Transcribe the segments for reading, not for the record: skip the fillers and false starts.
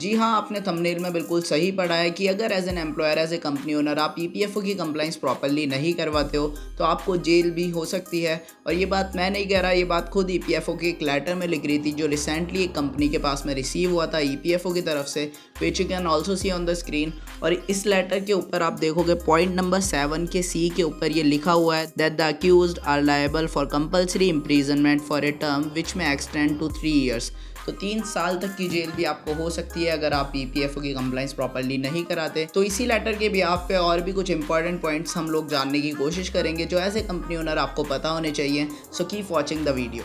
जी हाँ, आपने थंबनेल में बिल्कुल सही पढ़ा है कि अगर as an employer, as a company owner आप ईपीएफओ की कंप्लाइंस प्रॉपर्ली नहीं करवाते हो, तो आपको जेल भी हो सकती है। और ये बात मैं नहीं कह रहा, ये बात खुद ईपीएफओ के एक लेटर में लिख रही थी, जो रिसेंटली एक कंपनी के पास में रिसीव हुआ था ईपीएफओ की तरफ से, which you can also see on the screen. और इस लेटर के ऊपर आप देखोगे पॉइंट नंबर 7 के सी के ऊपर ये लिखा हुआ है that the accused are liable for compulsory imprisonment for a term which may extend to 3 years. तो 3 साल तक की जेल भी आपको हो सकती है अगर आप ईपीएफओ की कंप्लाइंस प्रॉपर्ली नहीं कराते। तो इसी लेटर के बिहाफ पे और भी कुछ इंपॉर्टेंट पॉइंट्स हम लोग जानने की कोशिश करेंगे जो एज ए कंपनी ओनर आपको पता होने चाहिए। So keep watching the video.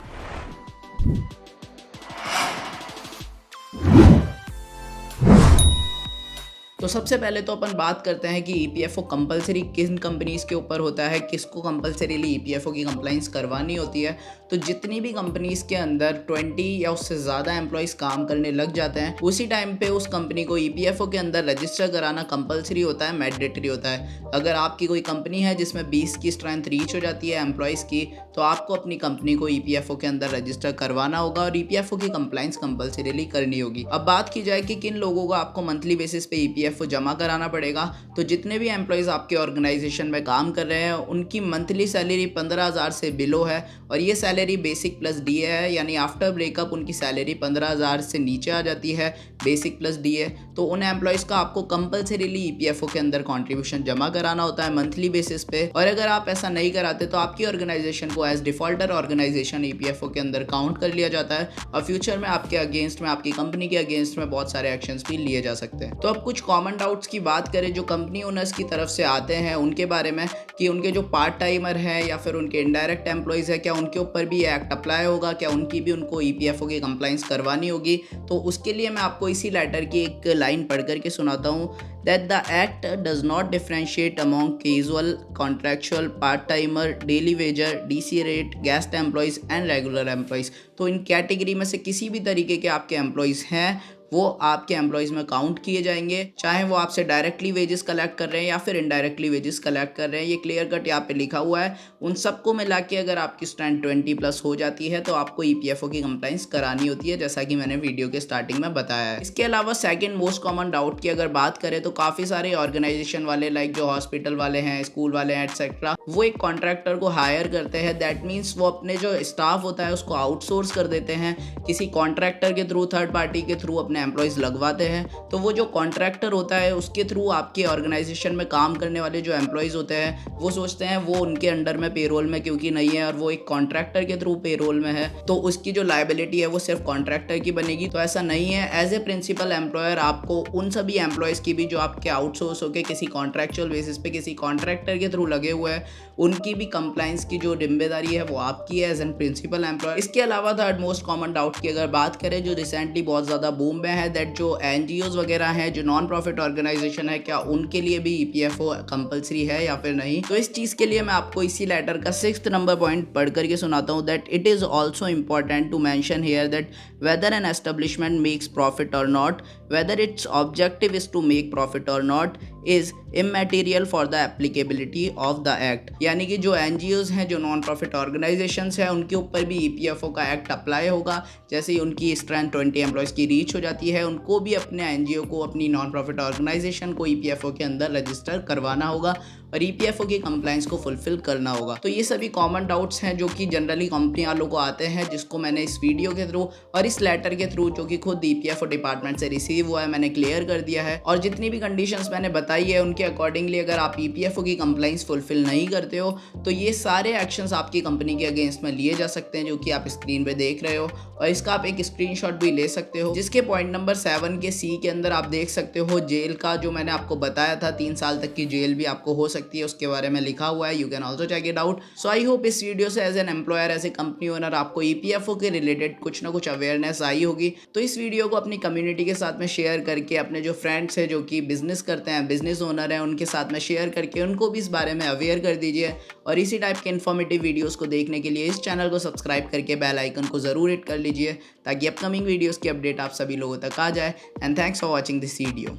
तो सबसे पहले तो अपन बात करते हैं कि ईपीएफओ कंपलसरी किन कंपनीज़ के ऊपर होता है, किसको कंपलसरीली ईपीएफओ की कंप्लाइंस करवानी होती है। तो जितनी भी कंपनीज़ के अंदर 20 या उससे ज़्यादा एम्प्लॉयज़ काम करने लग जाते हैं, उसी टाइम पे उस कंपनी को ईपीएफओ के अंदर रजिस्टर कराना कंपलसरी होता है, मैंडेटरी होता है। अगर आपकी कोई कंपनी है जिसमें 20 की स्ट्रेंथ रीच हो जाती है एम्प्लॉयज़ की, तो आपको अपनी कंपनी को ईपीएफओ के अंदर रजिस्टर करवाना होगा और ईपीएफओ की कंप्लाइंस कंपलसरीली करनी होगी। अब बात की जाए कि किन लोगों को आपको मंथली बेसिस पे ईपीएफओ जमा कराना पड़ेगा, तो जितने भी एम्प्लॉयज़ आपके ऑर्गेनाइजेशन में काम कर रहे हैं उनकी मंथली सैलरी 15,000 से बिलो है और ये सैलरी बेसिक प्लस डीए है, यानी आफ्टर ब्रेकअप उनकी सैलरी 15,000 से नीचे आ जाती है, बेसिक प्लस डीए। तो उन एम्प्लॉयज़ का आपको कंपलसरीली ईपीएफओ के अंदर कॉन्ट्रीब्यूशन जमा कराना होता है मंथली बेसिस पे। और अगर आप ऐसा नहीं कराते तो आपकी ऑर्गेनाइजेशन को एज डिफॉल्टर ऑर्गेनाइजेशन ईपीएफओ के अंदर काउंट कर लिया जाता है और फ्यूचर में आपके अगेंस्ट में, आपकी कंपनी के अगेंस्ट में बहुत सारे एक्शंस भी लिए जा सकते हैं। तो अब कुछ कॉमन डाउट्स की बात करें जो कंपनी ओनर्स की तरफ से आते हैं उनके बारे में, कि उनके जो पार्ट टाइमर हैं या फिर उनके इनडायरेक्ट एम्प्लॉयज़ है, क्या उनके ऊपर भी एक्ट अप्लाई होगा, क्या उनकी भी उनको ईपीएफओ की कंप्लाइंस करवानी होगी। तो उसके लिए मैं आपको इसी लेटर की एक लाइन पढ़ करके सुनाता हूँ that the act does not differentiate among casual, contractual, part timer, daily Vaser, DC rate, guest employees and regular employees. तो इन कैटेगरी में से किसी भी तरीके के आपके एम्प्लॉयज़ हैं वो आपके एम्प्लॉयज़ में काउंट किए जाएंगे, चाहे वो आपसे डायरेक्टली वेजेस कलेक्ट कर रहे हैं या फिर इनडायरेक्टली वेजेस कलेक्ट कर रहे हैं। ये क्लियर कट यहाँ पे लिखा हुआ है। उन सबको मिला के अगर आपकी स्ट्रेंथ 20 प्लस हो जाती है तो आपको ईपीएफओ की कंप्लाइंस करानी होती है, जैसा कि मैंने वीडियो के स्टार्टिंग में बताया है। इसके अलावा सेकंड मोस्ट कॉमन डाउट की अगर बात करें तो काफ़ी सारे ऑर्गेनाइजेशन वाले, लाइक जो हॉस्पिटल वाले हैं, स्कूल वाले हैं, एटसेट्रा, वो एक कॉन्ट्रैक्टर को हायर करते हैं। दैट मीन्स वो अपने जो स्टाफ होता है उसको आउटसोर्स कर देते हैं किसी कॉन्ट्रैक्टर के थ्रू, थर्ड पार्टी के थ्रू अपने एम्प्लॉयज़ लगवाते हैं। तो वो जो कॉन्ट्रैक्टर होता है उसके थ्रू आपके ऑर्गेनाइजेशन में काम करने वाले जो एम्प्लॉयज़ होते हैं वो सोचते हैं वो उनके अंडर में पेरोल में क्योंकि नहीं है और वो एक कॉन्ट्रैक्टर के थ्रू पेरोल में है, तो उसकी जो लायबिलिटी है वो सिर्फ कॉन्ट्रैक्टर की बनेगी। तो ऐसा नहीं है। एज ए प्रिंसिपल एम्प्लॉयर आपको उन सभी एम्प्लॉयज़ की भी जो आपके आउटसोर्स होकर किसी कॉन्ट्रैक्चुअल बेसिस पे किसी कॉन्ट्रैक्टर के थ्रू लगे हुए हैं, उनकी भी कंप्लाइंस की जो जिम्मेदारी है वो आपकी है एज एन प्रिंसिपल एम्प्लॉयर। इसके अलावा थर्ड मोस्ट कॉमन डाउट की अगर बात करें जो रिसेंटली बहुत ज़्यादा बूम में है, दैट जो एनजीओज वगैरह हैं, जो नॉन प्रॉफिट ऑर्गेनाइजेशन है, क्या उनके लिए भी ईपीएफओ कंपलसरी है या फिर नहीं। तो इस चीज़ के लिए मैं आपको इसी लेटर का 6th नंबर पॉइंट पढ़ करके सुनाता हूँ that it is also important to mention here that whether an establishment makes profit और not, whether its objective is to make profit और not, is immaterial for the applicability of the act. यानी कि जो NGOs हैं, जो non profit organisations हैं, उनके ऊपर भी ईपीएफओ का एक्ट अप्लाई होगा। जैसे ही उनकी स्ट्रेंथ 20 एम्प्लॉयज़ की रीच हो जाती है, उनको भी अपने एनजीओ को, अपनी नॉन प्रॉफिट ऑर्गेनाइजेशन को ईपीएफओ के अंदर रजिस्टर करवाना होगा और ईपीएफओ की कंप्लाइंस को फुलफिल करना होगा। तो ये सभी कॉमन डाउट्स हैं जो कि जनरली कंपनी वालों को आते हैं, जिसको मैंने इस वीडियो के थ्रू और इस लेटर के थ्रू, जो कि खुद ईपीएफओ डिपार्टमेंट से रिसीव हुआ है, मैंने क्लियर कर दिया है। और जितनी भी कंडीशंस मैंने बताई है उनके अकॉर्डिंगली अगर आप ईपीएफओ की कंप्लाइंस फुलफिल नहीं करते हो तो ये सारे एक्शंस आपकी कंपनी के अगेंस्ट में लिए जा सकते हैं, जो कि आप स्क्रीन पे देख रहे हो। और इसका आप एक स्क्रीनशॉट भी ले सकते हो, जिसके पॉइंट नंबर 7 के सी के अंदर आप देख सकते हो जेल का, जो मैंने आपको बताया था 3 साल तक की जेल भी आपको हो सकती है, उसके बारे में लिखा हुआ है। You can also check it out. So I hope इस वीडियो से as an employer, as a company owner आपको ईपीएफओ के रिलेटेड कुछ ना कुछ अवेयरनेस आई होगी। तो इस वीडियो को अपनी कम्युनिटी के साथ में शेयर करके, अपने जो फ्रेंड्स हैं जो कि बिजनेस करते हैं, बिजनेस ओनर हैं, उनके साथ में शेयर करके उनको भी इस बारे में अवेयर कर दीजिए। और इसी टाइप के इन्फॉर्मेटिव वीडियोस को देखने के लिए इस चैनल को सब्सक्राइब करके बेल आइकन को ज़रूर हिट कर लीजिए ताकि अपकमिंग वीडियोस की अपडेट आप सभी लोगों तक आ जाए। And thanks for watching this video.